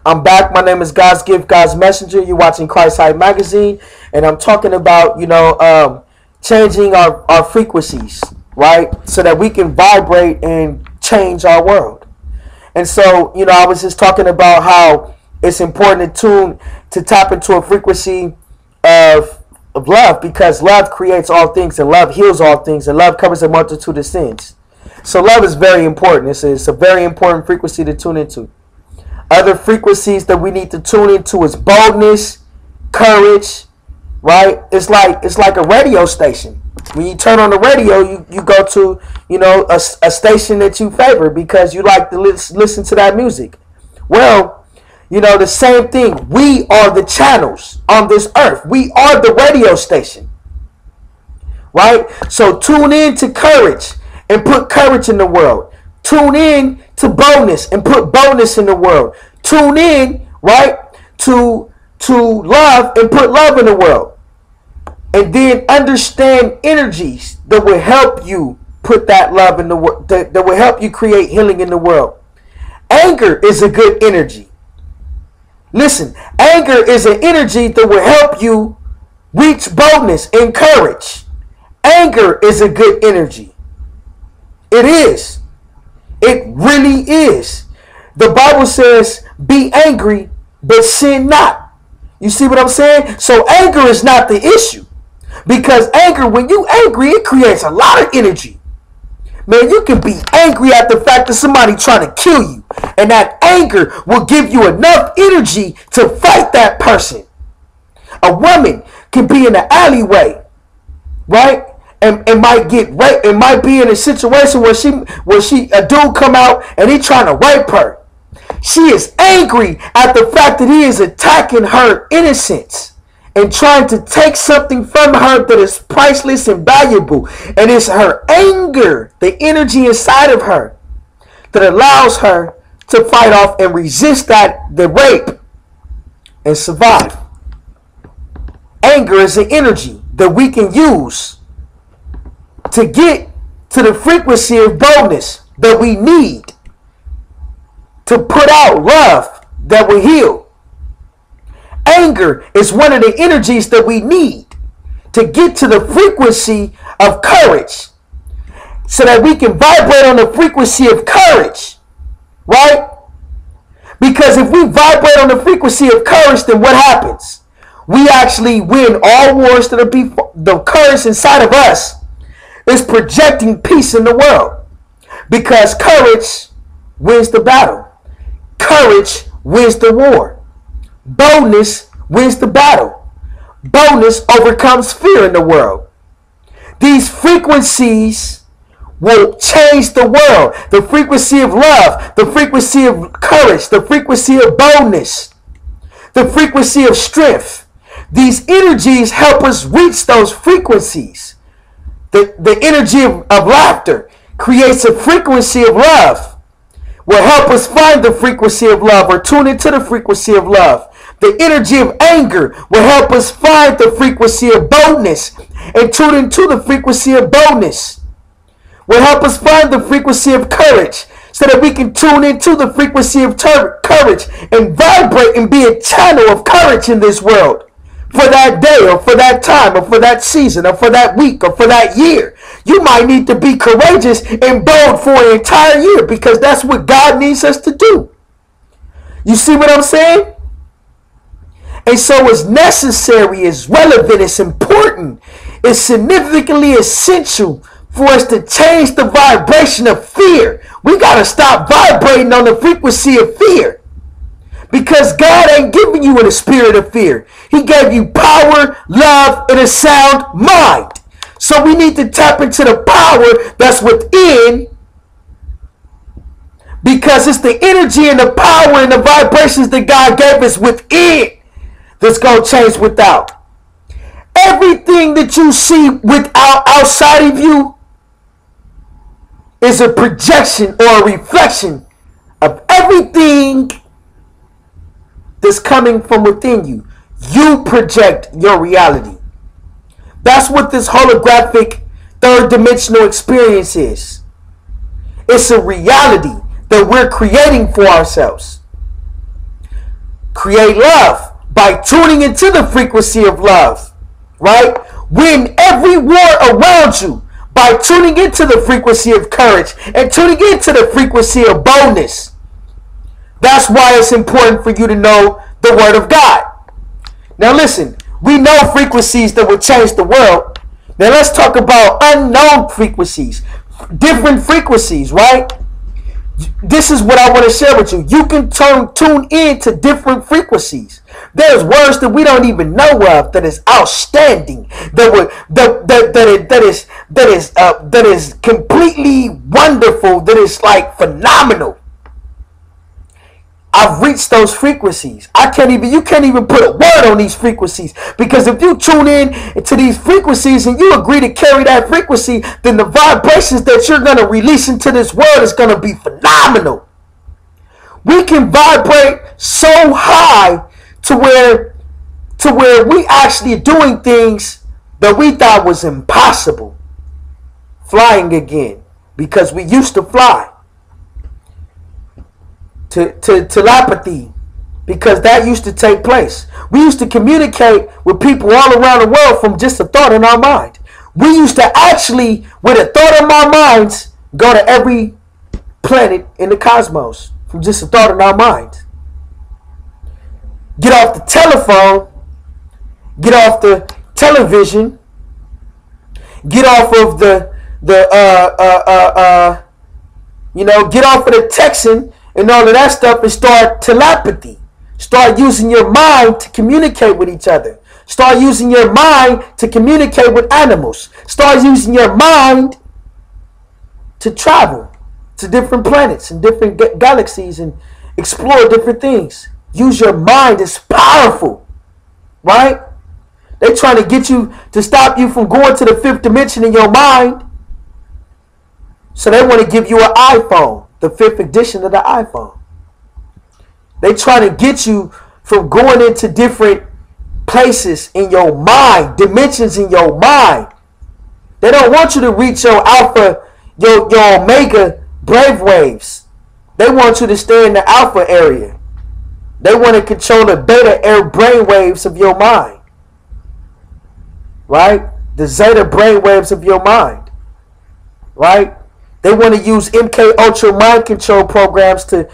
I'm back. My name is God's Gift, God's Messenger. You're watching Christ Hype Magazine, and I'm talking about, changing our frequencies, right? So that we can vibrate and change our world. And so, I was just talking about how it's important to tap into a frequency of love, because love creates all things, and love heals all things, and love covers a multitude of sins. So love is very important. It's a very important frequency to tune into. Other frequencies that we need to tune into is boldness, courage, right? It's like a radio station. When you turn on the radio, you go to, a station that you favor because you like to listen to that music. Well, the same thing. We are the channels on this earth. We are the radio station, right? So tune in to courage and put courage in the world. Tune in to boldness and put boldness in the world. Tune in, right, to love and put love in the world. And then understand energies that will help you put that love in the world, that will help you create healing in the world. Anger is a good energy. Listen, anger is an energy that will help you reach boldness and courage. Anger is a good energy. It is. It really is. The Bible says, be angry, but sin not. You see what I'm saying? So anger is not the issue. Because anger, when you angry, it creates a lot of energy. Man, you can be angry at the fact that somebody trying to kill you. And that anger will give you enough energy to fight that person. A woman can be in an alleyway, right? And might get raped. It might be in a situation where a dude come out and he trying to rape her. She is angry at the fact that he is attacking her innocence and trying to take something from her that is priceless and valuable. And it's her anger, the energy inside of her, that allows her to fight off and resist the rape and survive. Anger is an energy that we can use to get to the frequency of boldness that we need to put out love that will heal. Anger is one of the energies that we need to get to the frequency of courage so that we can vibrate on the frequency of courage, right? Because if we vibrate on the frequency of courage, then what happens? We actually win all wars that are the courage inside of us is projecting peace in the world, because courage wins the battle. Courage wins the war. Boldness wins the battle. Boldness overcomes fear in the world. These frequencies will change the world. The frequency of love, the frequency of courage, the frequency of boldness, the frequency of strength. These energies help us reach those frequencies. The energy of laughter creates a frequency of love. Will help us find the frequency of love or tune into the frequency of love. The energy of anger will help us find the frequency of boldness and tune into the frequency of boldness. Will help us find the frequency of courage so that we can tune into the frequency of courage and vibrate and be a channel of courage in this world. For that day or for that time or for that season or for that week or for that year. You might need to be courageous and bold for an entire year, because that's what God needs us to do. You see what I'm saying? And so it's necessary, it's relevant, it's important, it's significantly essential for us to change the vibration of fear. We got to stop vibrating on the frequency of fear. Because God ain't giving you in a spirit of fear. He gave you power, love, and a sound mind. So we need to tap into the power that's within, because it's the energy and the power and the vibrations that God gave us within that's going to change without. Everything that you see without outside of you is a projection or a reflection of everything that's coming from within you. You project your reality. That's what this holographic third dimensional experience is. It's a reality that we're creating for ourselves. Create love by tuning into the frequency of love, right? Win every war around you by tuning into the frequency of courage and tuning into the frequency of boldness. That's why it's important for you to know the Word of God. Now listen, we know frequencies that will change the world. Now let's talk about unknown frequencies, different frequencies, right? This is what I want to share with you. You can tune in to different frequencies. There's words that we don't even know of that is outstanding, that is completely wonderful, that is like phenomenal. I've reached those frequencies. You can't even put a word on these frequencies, because if you tune in to these frequencies and you agree to carry that frequency, then the vibrations that you're going to release into this world is going to be phenomenal. We can vibrate so high to where we actually are doing things that we thought was impossible. Flying again, because we used to fly. To telepathy, because that used to take place. We used to communicate with people all around the world from just a thought in our mind. We used to actually, with a thought in our minds, go to every planet in the cosmos from just a thought in our mind. Get off the telephone, get off the television, get off of get off of the texting and all of that stuff, and start telepathy. Start using your mind to communicate with each other. Start using your mind to communicate with animals. Start using your mind to travel to different planets and different galaxies and explore different things. Use your mind. It's powerful, right? They're trying to get you to stop you from going to the fifth dimension in your mind. So they want to give you an iPhone. The fifth edition of the iPhone. They try to get you from going into different places in your mind, dimensions in your mind. They don't want you to reach your alpha, your omega brainwaves. They want you to stay in the alpha area. They want to control the beta air brainwaves of your mind. Right? The zeta brainwaves of your mind. Right? They want to use MK Ultra mind control programs to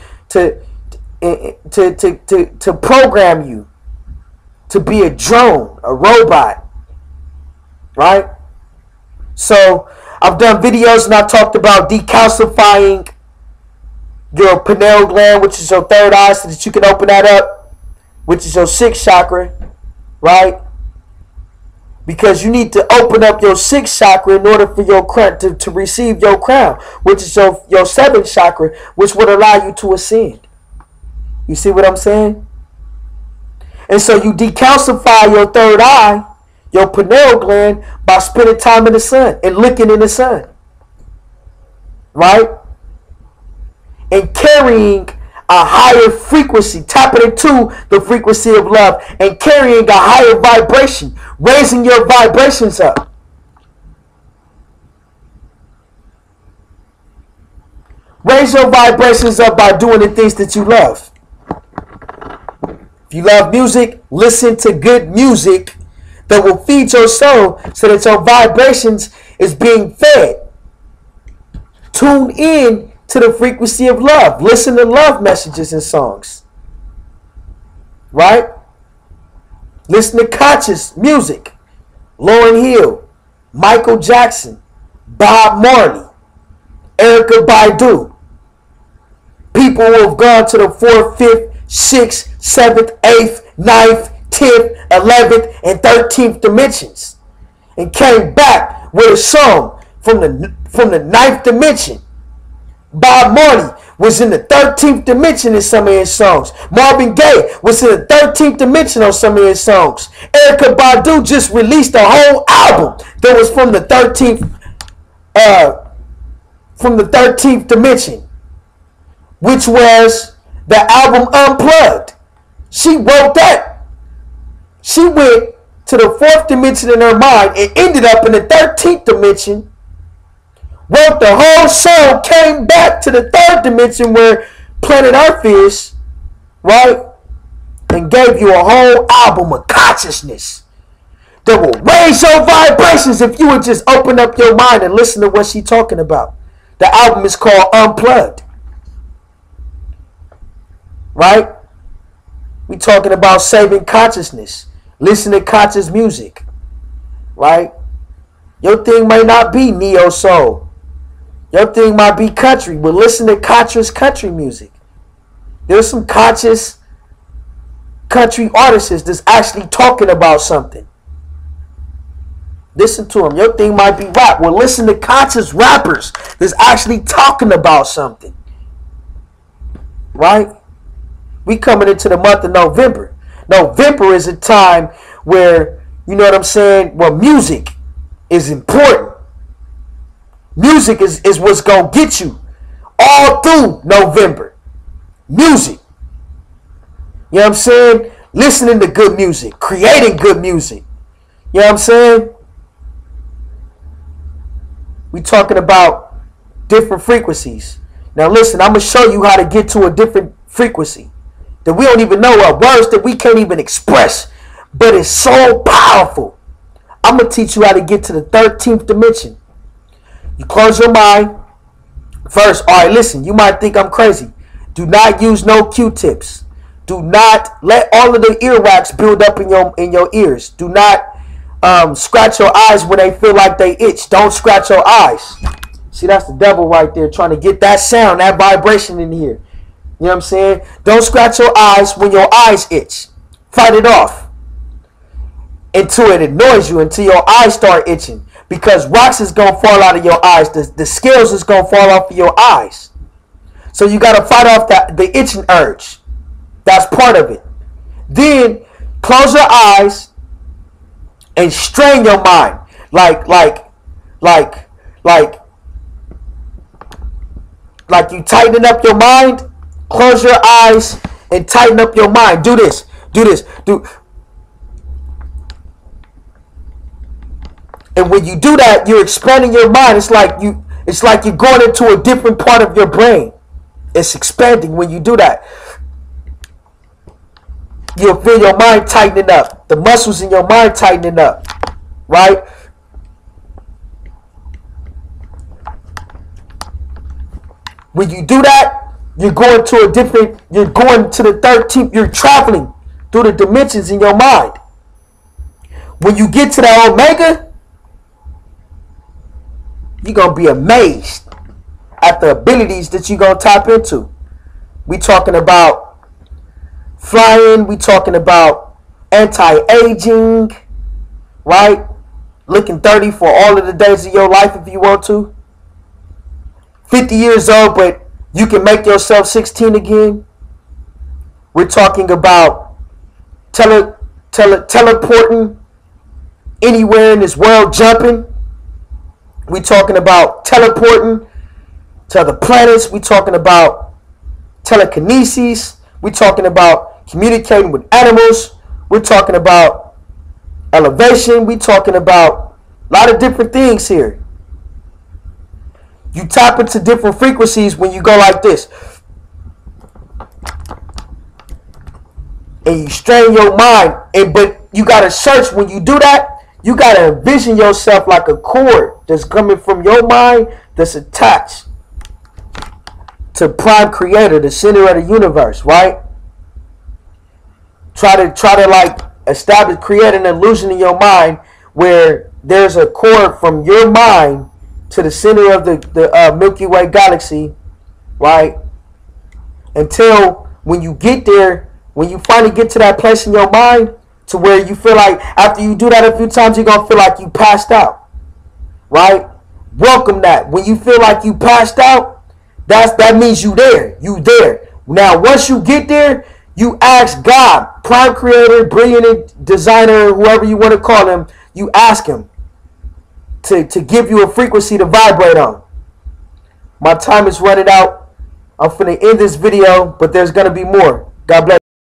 program you to be a drone, a robot, right? So I've done videos and I talked about decalcifying your pineal gland, which is your third eye, so that you can open that up, which is your sixth chakra, right? Because you need to open up your sixth chakra in order for your crown to receive your crown, which is your seventh chakra, which would allow you to ascend. You see what I'm saying? And so you decalcify your third eye, your pineal gland, by spending time in the sun and looking in the sun. Right? And carrying a higher frequency, tapping into the frequency of love and carrying a higher vibration, raising your vibrations up. Raise your vibrations up by doing the things that you love. If you love music, listen to good music that will feed your soul so that your vibrations is being fed. Tune in to the frequency of love. Listen to love messages and songs. Right? Listen to conscious music. Lauryn Hill, Michael Jackson, Bob Marley, Erykah Badu. People who have gone to the 4th, 5th, 6th, 7th, 8th, 9th, 10th, 11th, and 13th dimensions. And came back with a song from the 9th dimension. Bob Marley was in the 13th dimension in some of his songs. Marvin Gaye was in the 13th dimension on some of his songs. Erykah Badu just released a whole album that was from the 13th dimension, which was the album Unplugged. She wrote that. She went to the 4th dimension in her mind and ended up in the 13th dimension. Wrote the whole song, came back to the 3rd dimension where planet Earth is, right? and gave you a whole album of consciousness that will raise your vibrations if you would just open up your mind and listen to what she's talking about. The album is called Unplugged. Right? We talking about saving consciousness. Listen to conscious music. Right? Your thing may not be neo soul. Your thing might be country, but listen to conscious country music. There's some conscious country artists that's actually talking about something. Listen to them. Your thing might be rap. Well, listen to conscious rappers that's actually talking about something. Right? We coming into the month of November. November is a time where, you know what I'm saying, where music is important. Music is what's going to get you all through November. Music. You know what I'm saying? Listening to good music. Creating good music. You know what I'm saying? We talking about different frequencies. Now listen, I'm going to show you how to get to a different frequency that we don't even know, are words that we can't even express, but it's so powerful. I'm going to teach you how to get to the 13th dimension. You close your mind. First, all right, listen, you might think I'm crazy. Do not use no Q-tips. Do not let all of the earwax build up in your ears. Do not scratch your eyes when they feel like they itch. Don't scratch your eyes. See, that's the devil right there trying to get that sound, that vibration in here. You know what I'm saying? Don't scratch your eyes when your eyes itch. Fight it off until it annoys you, until your eyes start itching. Because rocks is going to fall out of your eyes. The scales is going to fall off of your eyes. So you got to fight off the itching urge. That's part of it. Then close your eyes and strain your mind. Like you tighten up your mind. Close your eyes and tighten up your mind. Do this. Do this. And when you do that, you're expanding your mind. It's like you're going into a different part of your brain. It's expanding when you do that. You'll feel your mind tightening up. The muscles in your mind tightening up. Right? When you do that, you're going to the 13th, you're traveling through the dimensions in your mind. When you get to that omega, you're going to be amazed at the abilities that you're going to tap into. We talking about flying. We talking about anti-aging, right? Looking 30 for all of the days of your life if you want to. 50 years old, but you can make yourself 16 again. We're talking about teleporting anywhere in this world, jumping. We're talking about teleporting to other planets. We're talking about telekinesis. We're talking about communicating with animals. We're talking about elevation. We're talking about a lot of different things here. You tap into different frequencies when you go like this. And you strain your mind. But you got to search when you do that. You got to envision yourself like a cord that's coming from your mind that's attached to Prime Creator, the center of the universe, right? Try to like establish, create an illusion in your mind where there's a cord from your mind to the center of the Milky Way galaxy, right? Until when you get there, when you finally get to that place in your mind to where you feel like after you do that a few times, you're going to feel like you passed out, right? Welcome that. When you feel like you passed out, that means you there. You there. Now, once you get there, you ask God, Prime Creator, Brilliant Designer, whoever you want to call him, you ask him to give you a frequency to vibrate on. My time is running out. I'm finna end this video, but there's going to be more. God bless.